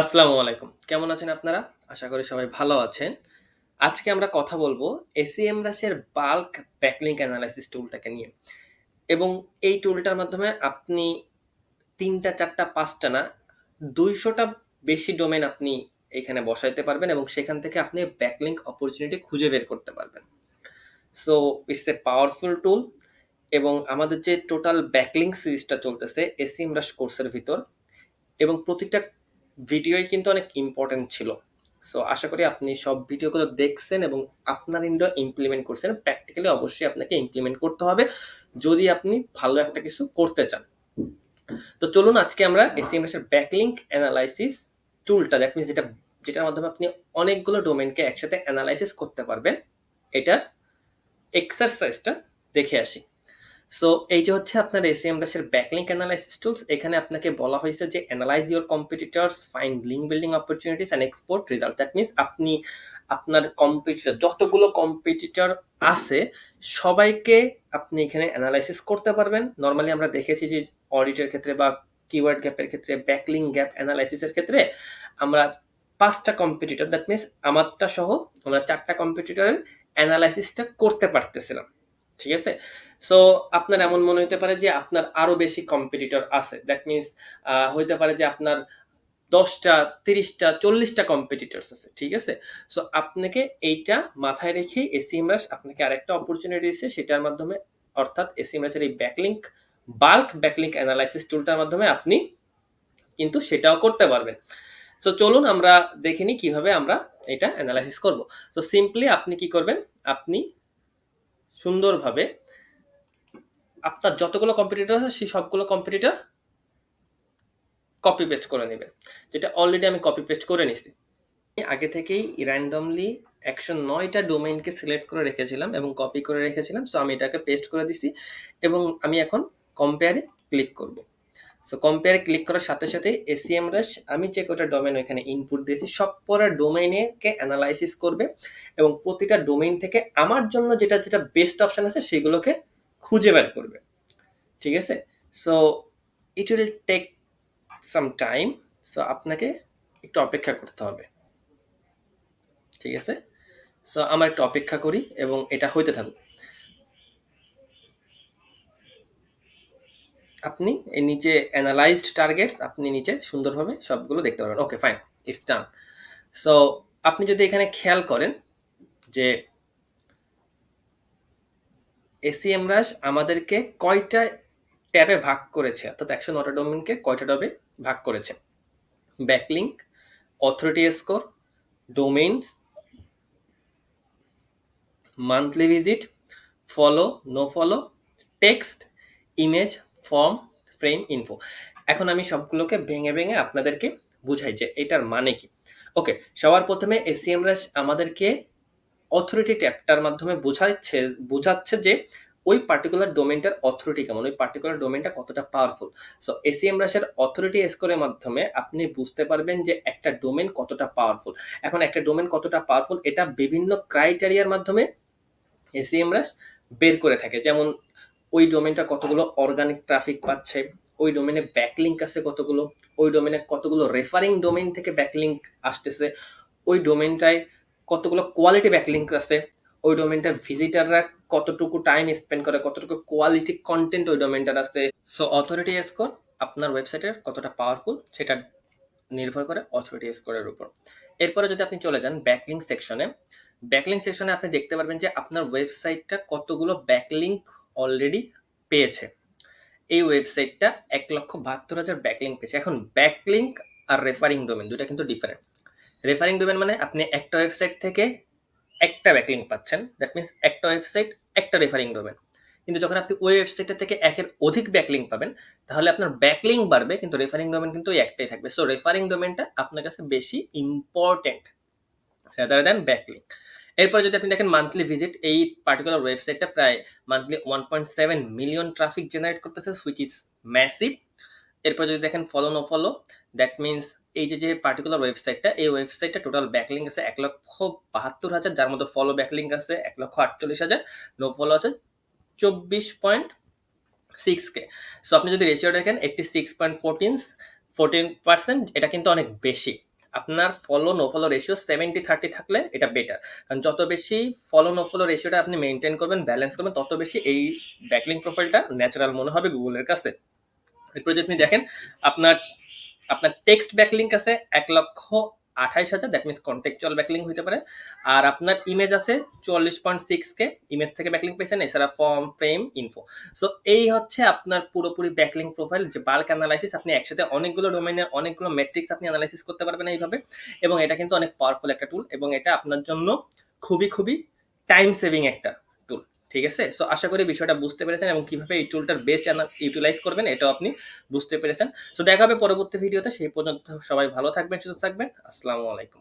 আসসালামু আলাইকুম। কেমন আছেন আপনারা? আশা করি সবাই ভালো আছেন। আজকে আমরা কথা বলবো SEMrush এর বাল্ক ব্যাকলিংক অ্যানালাইসিস টুলটাকে নিয়ে। এবং এই টুলটার মাধ্যমে আপনি ৩ টা, ৪ টা, ৫ টা না ২০০ টা বেশি ডোমেইন আপনি এখানে বসাইতে পারবেন এবং সেখান থেকে আপনি ব্যাকলিংক অপরচুনিটি খুঁজে বের করতে পারবেন। সো ইটস এ পাওয়ারফুল টুল এবং আমাদের যে টোটাল ব্যাকলিংক সিরিজটা চলতেছে SEMrush কোর্সের ভিতর এবং প্রতিটা ভিডিওই কিন্তু অনেক ইম্পর্টেন্ট ছিল। সো আশা করি আপনি সব ভিডিওগুলো দেখছেন এবং আপনার এন্ডেও ইমপ্লিমেন্ট করছেন। প্র্যাকটিক্যালি অবশ্যই আপনাকে ইমপ্লিমেন্ট করতে হবে যদি আপনি ভালো একটা কিছু করতে চান। তো চলুন আজকে আমরা SEMrush এর ব্যাকলিংক অ্যানালাইসিস টুলটা দ্যাট মিনস যেটার মাধ্যমে আপনি অনেকগুলো ডোমেইনকে একসাথে অ্যানালাইসিস করতে পারবেন, এটার এক্সারসাইজটা দেখে আসি। সো এই যে হচ্ছে আপনার SEMrush এর ব্যাকলিংক অ্যানালাইসিস টুলস। এখানে আপনাকে বলা হয়েছে যে analyse your competitors, find link building opportunities and export result. That means আপনি আপনার কম্পিটিটর যতগুলো কম্পিটিটর আছে সবাইকে আপনি এখানে অ্যানালাইসিস করতে পারবেন। নর্মালি আমরা দেখেছি যে অডিটের ক্ষেত্রে বা কিওয়ার্ড গ্যাপের ক্ষেত্রে, ব্যাকলিংক গ্যাপ অ্যানালাইসিসের ক্ষেত্রে আমরা ৫টা কম্পিটিটর দ্যাট মিনস আমারটা সহ আমরা ৪টা কম্পিটিটরের অ্যানালাইসিসটা করতে পারতেছিলাম। ঠিক আছে? সো আপনার এমন মনে হতে পারে যে আপনার আরো বেশি কম্পিটিটর আছে। দ্যাট মিনস হইতে পারে যে আপনার ১০টা, ৩০টা, ৪০টা কম্পিটিটরস আছে। ঠিক আছে? সো আপনাকে এইটা মাথায় রেখে SEMrush আপনাকে আরেকটা অপরচুনিটি দিচ্ছে, সেটার মাধ্যমে অর্থাৎ SEMrush এর এই ব্যাকলিংক বাল্ক ব্যাকলিংক অ্যানালাইসিস টুলটার মাধ্যমে আপনি কিন্তু সেটাও করতে পারবেন। সো চলুন আমরা দেখে নিই কিভাবে আমরা এটা অ্যানালাইসিস করব। তো সিম্পলি আপনি কি করবেন? আপনি সুন্দরভাবে আপনার যতগুলো কম্পিটিটর আছে সেই সবগুলো কম্পিটিটর কপি পেস্ট করে নেবেন, যেটা অলরেডি আমি কপি পেস্ট করে নিছি। আগে থেকেই র্যান্ডমলি ১০৯টা ডোমেইনকে সিলেক্ট করে রেখেছিলাম এবং কপি করে রেখেছিলাম। সো আমি এটাকে পেস্ট করে দিছি এবং আমি এখন কম্পেয়ারে ক্লিক করব। সো কম্পেয়ারে ক্লিক করার সাথে সাথে SEMrush আমি যে কটা ডোমেইন ওইখানে ইনপুট দিয়েছি সব কটা ডোমেইনকে অ্যানালাইসিস করবে এবং প্রতিটা ডোমেইন থেকে আমার জন্য যেটা যেটা বেস্ট অপশন আছে সেগুলোকে খুঁজে বের করবে। ঠিক আছে? So it will take some time. So আপনাকে একটু অপেক্ষা করতে হবে। ঠিক আছে? সো আমরা একটু অপেক্ষা করি এবং এটা হইতে থাকুক। আপনি এই নিচে অ্যানালাইজড টার্গেটস আপনি নিচে সুন্দরভাবে সবগুলো দেখতে পারবেন। Okay fine, it's done. So আপনি যদি এখানে খেয়াল করেন যে SEMrush আমাদেরকে কয়টা ট্যাবে ভাগ করেছে, অর্থাৎ ১০৯টা ডোমেইনকে কয়টা ট্যাবে ভাগ করেছে। Backlink, authority score, domains, monthly visit, follow, no follow, text, image, form, frame, info. এখন আমি সবগুলোকে ভেঙে ভেঙে আপনাদেরকে বুঝাই যে এটার মানে কি। ওকে, সবার প্রথমে SEMrush আমাদেরকে অথরিটি ট্যাবটার মাধ্যমে বোঝাচ্ছে যে ওই পার্টিকুলার ডোমেইনটার অথরিটি কেমন, ওই পার্টিকুলার ডোমেইনটা কতটা পাওয়ারফুল। সো SEMrush এর অথরিটি স্কোরের মাধ্যমে আপনি বুঝতে পারবেন যে একটা ডোমেইন কতটা পাওয়ারফুল। এখন একটা ডোমেইন কতটা পাওয়ারফুল এটা বিভিন্ন ক্রাইটেরিয়ার মাধ্যমে SEMrush বের করে থাকে। যেমন ওই ডোমেইনটা কতগুলো অর্গানিক ট্রাফিক পাচ্ছে, ওই ডোমেইনে ব্যাকলিংক আছে কতগুলো, ওই ডোমেইনে কতগুলো রেফারিং ডোমেইন থেকে ব্যাকলিংক আসতেছে, ওই ডোমেইনটায় কতগুলো কোয়ালিটি ব্যাকলিংক আছে, ওই ডোমেইনটা ভিজিটাররা কতটুকু টাইম স্পেন্ড করে, কতটুকু কোয়ালিটি কন্টেন্ট ওই ডোমেইনটার আছে। সো অথরিটি স্কোর আপনার ওয়েবসাইটের কতটা পাওয়ারফুল সেটা নির্ভর করে অথরিটি স্কোরের উপর। এরপরে যদি আপনি চলে যান ব্যাকলিংক সেকশনে, ব্যাকলিংক সেকশনে আপনি দেখতে পারবেন যে আপনার ওয়েবসাইটটা কতগুলো ব্যাকলিংক অলরেডি পেয়েছে। এই ওয়েবসাইটটা ১,৭২,০০০ ব্যাকলিংক পেয়েছে। এখন ব্যাকলিংক আর রেফারিং ডোমেন দুটা কিন্তু ডিফারেন্ট। রেফারিং ডোমেন মানে আপনি একটা ওয়েবসাইট থেকে একটা ব্যাকলিংক পাচ্ছেন, দ্যাট মিনস একটা ওয়েবসাইট একটা রেফারিং ডোমেন। কিন্তু যখন আপনি ওই ওয়েবসাইটটা থেকে একের অধিক ব্যাকলিংক পাবেন তাহলে আপনার ব্যাকলিংক বাড়বে কিন্তু রেফারিং ডোমেন কিন্তু ওই একটাই থাকবে। সো রেফারিং ডোমেনটা আপনার কাছে বেশি ইম্পর্টেন্ট রাদার দ্যান ব্যাকলিংক। এরপরে যদি আপনি দেখেন মান্থলি ভিজিট, এই পার্টিকুলার ওয়েবসাইটটা প্রায় মান্থলি 1.7 মিলিয়ন ট্রাফিক জেনারেট করতেছে, হুইচ ইজ ম্যাসিভ। এরপর যদি দেখেন follow no follow, that means এই যে পার্টিকুলার ওয়েবসাইটটা, এই ওয়েবসাইটটা টোটাল ব্যাকলিংক আছে ১,৭২,০০০, যার মধ্যে ফলো ব্যাকলিংক আছে ১,৪৮,০০০, নো ফলো আছে ২৪.6K। সো আপনি যদি রেশিও দেখেন 86.14%, এটা কিন্তু অনেক বেশি। আপনার ফলো নো ফলো রেশিও 70-30 থাকলে এটা বেটার। কারণ যত বেশি ফলো নো ফলো রেশিওটা আপনি মেনটেন করবেন, ব্যালেন্স করবেন, তত বেশি এই ব্যাকলিঙ্ক প্রোফাইলটা ন্যাচারাল মনে হবে গুগলের কাছে। এরপরে যদি আপনি দেখেন আপনার আপনার টেক্সট ব্যাকলিঙ্ক আছে 1,28,000, দ্যাট মিনস কন্টেক্সচুয়াল ব্যাকলিঙ্ক হইতে পারে। আর আপনার ইমেজ আছে 44.6K, ইমেজ থেকে ব্যাকলিঙ্ক পেয়েছেন, এছাড়া ফর্ম, ফ্রেম, ইনফো। সো এই হচ্ছে আপনার পুরোপুরি ব্যাকলিঙ্ক প্রোফাইল, যে বাল্ক অ্যানালাইসিস। আপনি একসাথে অনেকগুলো ডোমেইনের অনেকগুলো মেট্রিক্স আপনি অ্যানালাইসিস করতে পারবেন এইভাবে, এবং এটা কিন্তু অনেক পাওয়ারফুল একটা টুল, এবং এটা আপনার জন্য খুবই খুবই টাইম সেভিং একটা টুল। ঠিক আছে, সো আশা করি বিষয়টা বুঝতে পেরেছেন, এবং কিভাবে এই টুলটার বেস্ট ইউটিলাইজ করবেন এটাও আপনি বুঝতে পেরেছেন। সো দেখা হবে পরবর্তী ভিডিওতে, সেই পর্যন্ত সবাই ভালো থাকবেন, সুস্থ থাকবেন। আসসালামু আলাইকুম।